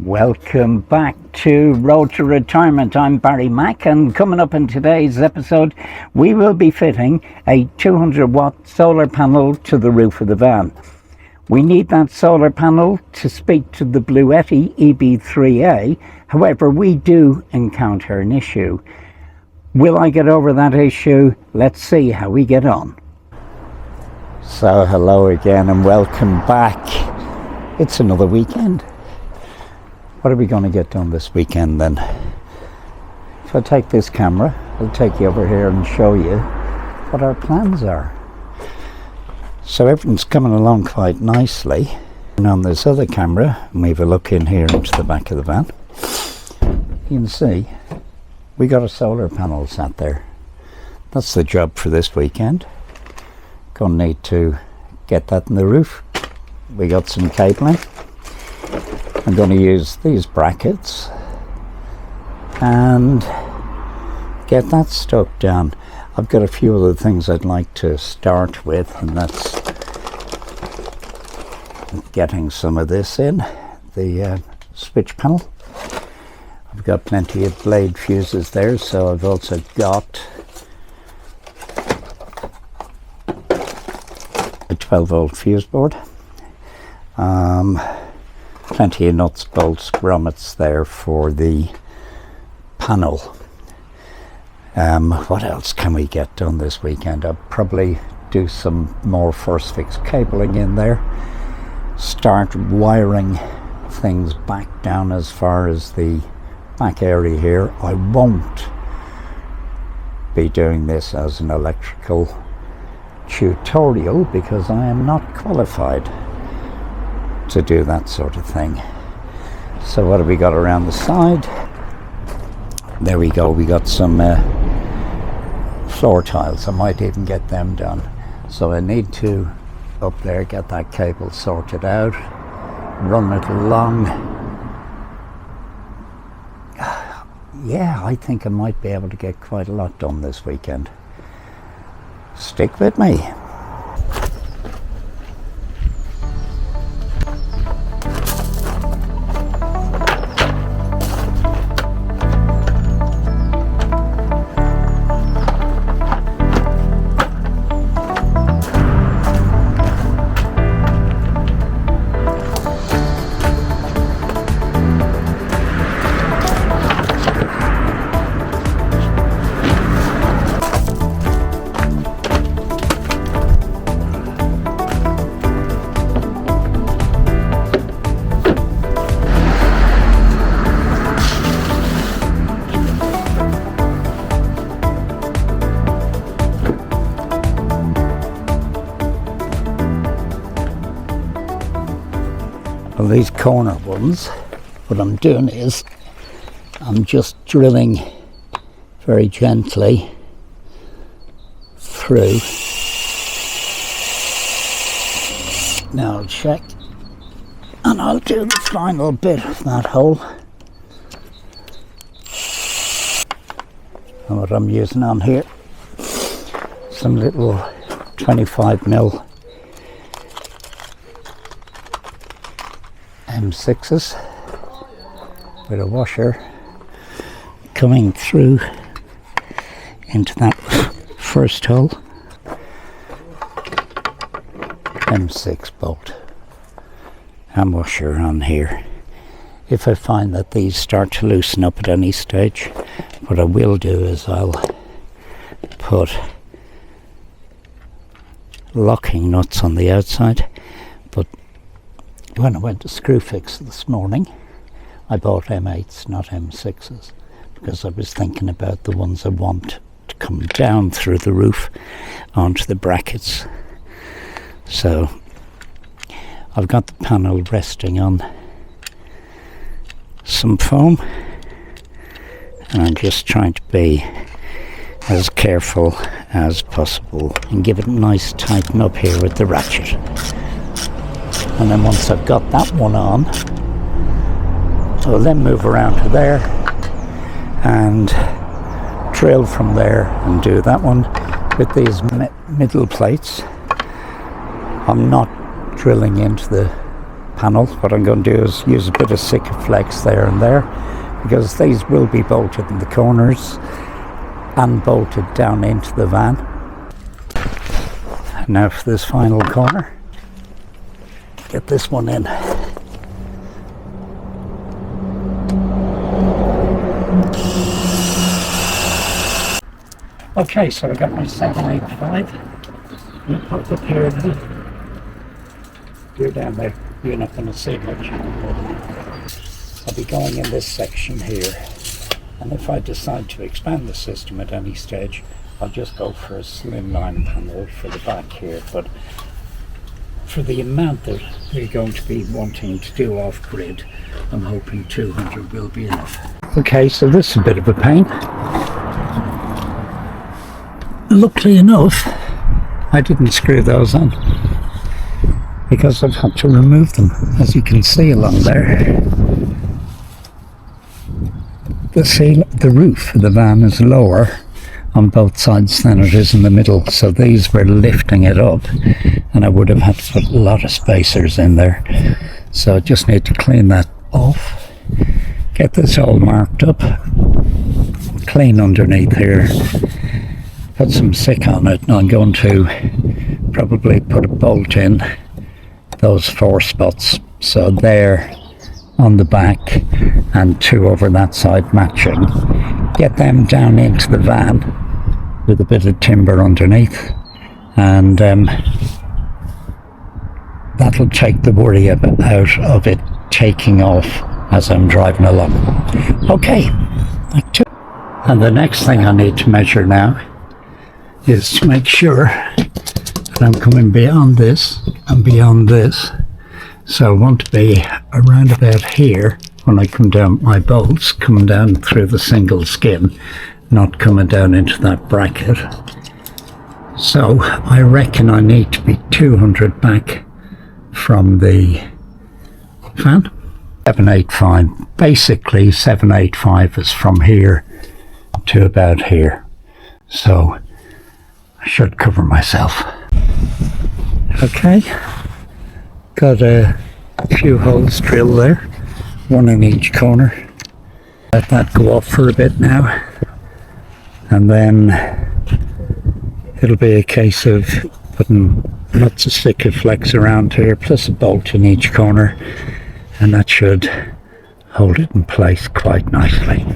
Welcome back to Road to Retirement. I'm Barry Mack, and coming up in today's episode we will be fitting a 200 watt solar panel to the roof of the van. We need that solar panel to speak to the Bluetti EB3A. However, we do encounter an issue. Will I get over that issue? Let's see how we get on. So hello again and welcome back. It's another weekend. What are we going to get done this weekend then? If I take this camera, I'll take you over here and show you what our plans are. So everything's coming along quite nicely. And on this other camera, and we have a look in here into the back of the van, you can see we got a solar panel sat there. That's the job for this weekend. Gonna need to get that in the roof. We got some cabling. I'm going to use these brackets and get that stuck down. I've got a few other things I'd like to start with, and that's getting some of this in, the switch panel. I've got plenty of blade fuses there, so I've also got a 12 volt fuse board. Plenty of nuts, bolts, grommets there for the panel. What else can we get done this weekend? I'll probably do some more first fix cabling in there. Start wiring things back down as far as the back area here. I won't be doing this as an electrical tutorial because I am not qualified to do that sort of thing. So what have we got around the side? There we go, we got some floor tiles. I might even get them done. So I need to up there get that cable sorted out, run it along. Yeah, I think I might be able to get quite a lot done this weekend. Stick with me. Well, these corner ones, what I'm doing is I'm just drilling very gently through. Now I'll check and I'll do the final bit of that hole. And what I'm using on here, some little 25mm M6s with a washer coming through into that first hole. M6 bolt and washer on here. If I find that these start to loosen up at any stage, what I will do is I'll put locking nuts on the outside. But when I went to screw fix this morning, I bought M8s, not M6s, because I was thinking about the ones I want to come down through the roof onto the brackets. So I've got the panel resting on some foam, and I'm just trying to be as careful as possible and give it a nice tighten up here with the ratchet. And then once I've got that one on, I'll then move around to there and drill from there and do that one with these middle plates. I'm not drilling into the panel, what I'm going to do is use a bit of Sikaflex there and there, because these will be bolted in the corners and bolted down into the van. Now for this final corner, get this one in. Okay, so I got my 785. You pop up here now. You're down there, you're not going to see much. I'll be going in this section here, and if I decide to expand the system at any stage, I'll just go for a slimline panel for the back here. But for the amount that we're going to be wanting to do off-grid, I'm hoping 200 will be enough. Okay, so this is a bit of a pain. Luckily enough, I didn't screw those on, because I've had to remove them, as you can see along there. The roof of the van is lower on both sides than it is in the middle, so these were lifting it up, and I would have had to put a lot of spacers in there. So I just need to clean that off, get this all marked up, clean underneath here, put some sick on it, and I'm going to probably put a bolt in those 4 spots, so they're on the back and 2 over that side matching. Get them down into the van with a bit of timber underneath, and that'll take the worry out of it taking off as I'm driving along. Okay, and the next thing I need to measure now is to make sure that I'm coming beyond this and beyond this. So I want to be around about here when I come down my bolts, coming down through the single skin, not coming down into that bracket. So I reckon I need to be 200 back from the fan. 785. Basically 785 is from here to about here. So I should cover myself. Okay, got a few holes drilled there, 1 in each corner. Let that go off for a bit now, and then it'll be a case of putting lots of Sikaflex around here, plus a bolt in each corner, and that should hold it in place quite nicely.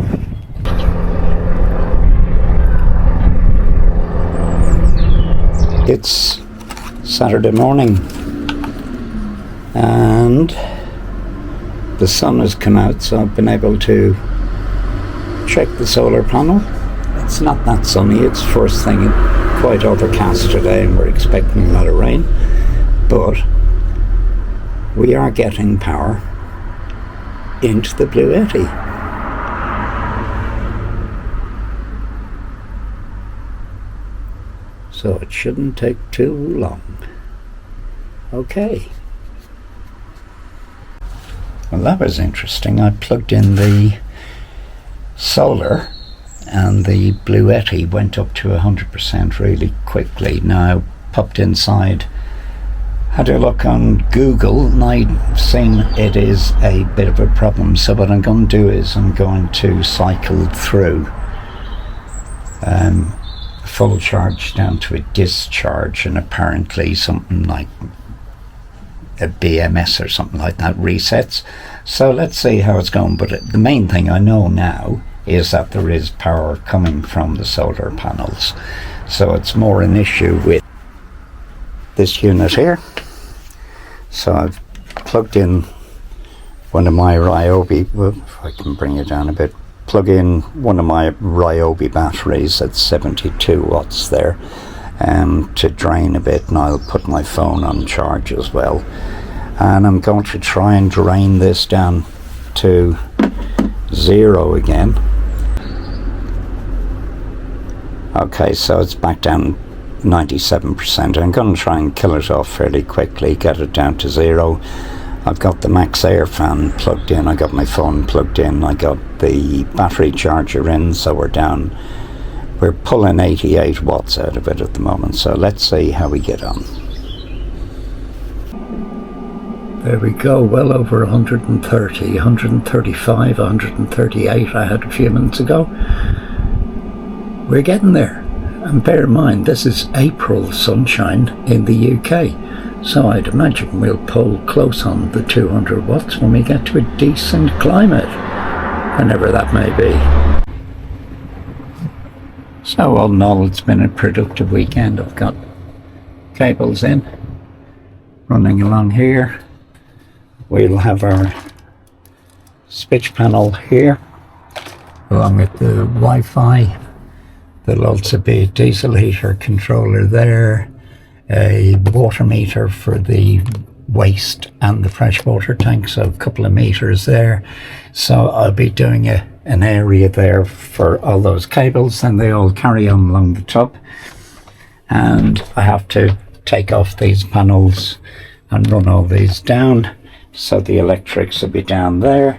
It's Saturday morning, and the sun has come out, so I've been able to check the solar panel. It's not that sunny, it's first thing, quite overcast today, and we're expecting a lot of rain, but we are getting power into the Bluetti. So it shouldn't take too long. Okay. Well, that was interesting. I plugged in the solar and the Bluetti went up to 100% really quickly. Now I popped inside, had a look on Google, and I've seen it is a bit of a problem. So what I'm going to do is I'm going to cycle through full charge down to a discharge, and apparently something like a BMS or something like that resets. So let's see how it's going. But the main thing I know now is that there is power coming from the solar panels, so it's more an issue with this unit here. So I've plugged in one of my Ryobi, well, if I can bring it down a bit, plug in one of my Ryobi batteries at 72 watts there to drain a bit, and I'll put my phone on charge as well, and I'm going to try and drain this down to 0 again. Okay, so it's back down 97%. I'm going to try and kill it off fairly quickly, get it down to 0. I've got the Max Air fan plugged in, I got my phone plugged in, I got the battery charger in, so we're pulling 88 watts out of it at the moment, so let's see how we get on. There we go, well over 130, 135, 138 I had a few minutes ago. We're getting there. And bear in mind, this is April sunshine in the UK. So I'd imagine we'll pull close on the 200 watts when we get to a decent climate, whenever that may be. So all in all, it's been a productive weekend. I've got cables in, running along here. We'll have our switch panel here, along with the Wi-Fi. There'll also be a diesel heater controller there, a water meter for the waste and the freshwater tank, so a couple of meters there. So I'll be doing an area there for all those cables, and they all carry on along the top. And I have to take off these panels and run all these down, so the electrics will be down there.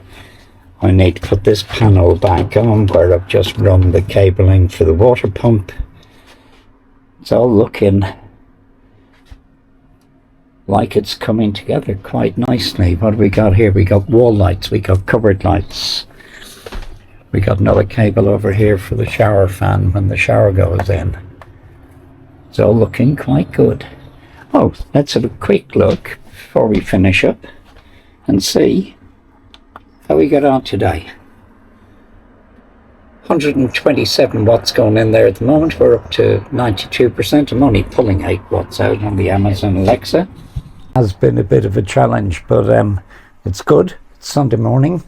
I need to put this panel back on where I've just run the cabling for the water pump. It's all looking like it's coming together quite nicely. What have we got here? We got wall lights, we got cupboard lights. We got another cable over here for the shower fan when the shower goes in. It's all looking quite good. Oh, let's have a quick look before we finish up and see how we got on today. 127 watts going in there at the moment. We're up to 92%. I'm only pulling 8 watts out on the Amazon Alexa. Has been a bit of a challenge, but it's good. It's Sunday morning.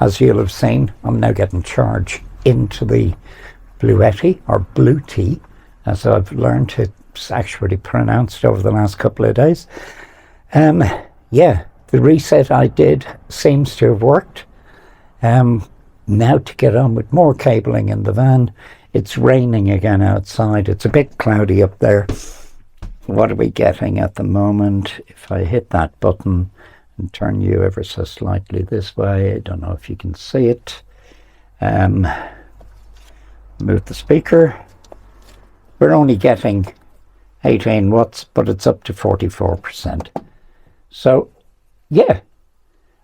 As you'll have seen, I'm now getting charged into the Bluetti, or Bluetti, as I've learned it's actually pronounced over the last couple of days. Yeah, the reset I did seems to have worked. Now to get on with more cabling in the van. It's raining again outside. It's a bit cloudy up there. What are we getting at the moment? If I hit that button and turn you ever so slightly this way, I don't know if you can see it. Move the speaker. We're only getting 18 watts, but it's up to 44%. So, yeah,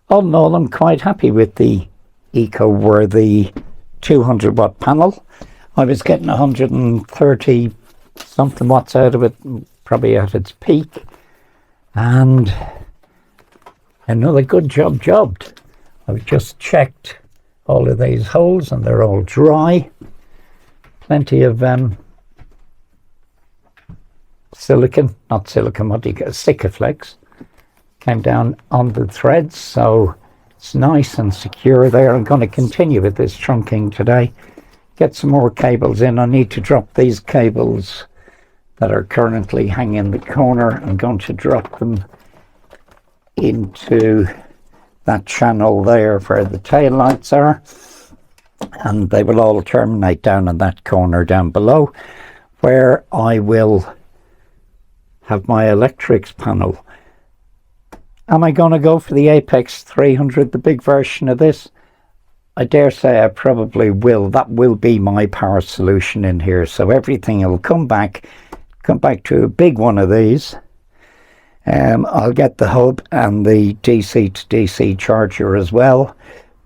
all in all, I'm quite happy with the EcoWorthy 200 watt panel. I was getting 130 something watts out of it, probably at its peak, and another good jobbed. I've just checked all of these holes and they're all dry. Plenty of Sikaflex came down on the threads, so it's nice and secure there. I'm going to continue with this trunking today, get some more cables in. I need to drop these cables that are currently hanging in the corner. I'm going to drop them into that channel there where the tail lights are, and they will all terminate down in that corner down below, where I will have my electrics panel. Am I going to go for the Apex 300, the big version of this? I dare say I probably will. That will be my power solution in here. So everything will come back to a big one of these. I'll get the hub and the DC to DC charger as well.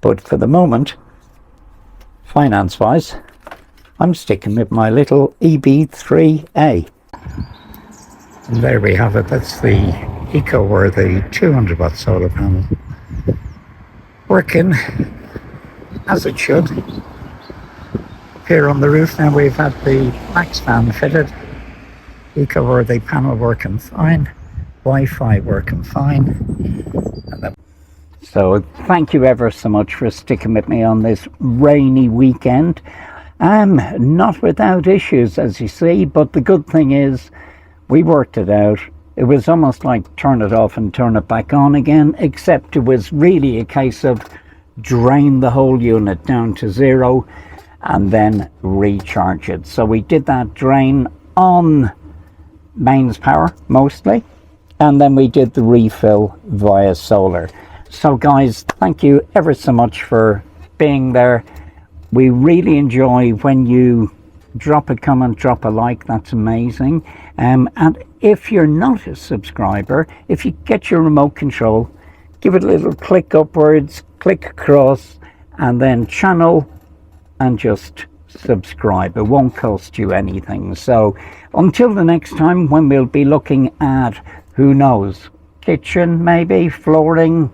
But for the moment, finance-wise, I'm sticking with my little EB3A. And there we have it. That's the EcoWorthy 200 watt solar panel, working as it should. Here on the roof now we've had the max fan fitted, EcoWorthy panel working fine, Wi-Fi working fine. So thank you ever so much for sticking with me on this rainy weekend. Not without issues, as you see, but the good thing is we worked it out. It was almost like turn it off and turn it back on again, except it was really a case of drain the whole unit down to 0 and then recharge it. So we did that drain on mains power mostly, and then we did the refill via solar. So guys, thank you ever so much for being there. We really enjoy when you drop a comment, drop a like. That's amazing. And if you're not a subscriber, if you get your remote control, give it a little click upwards, click across, and then channel, and just subscribe. It won't cost you anything. So until the next time, when we'll be looking at, who knows, kitchen, maybe flooring,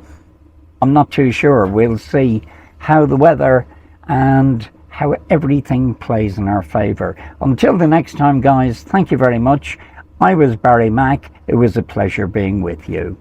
I'm not too sure. We'll see how the weather and how everything plays in our favor. Until the next time, guys, thank you very much. I was Barry Mack. It was a pleasure being with you.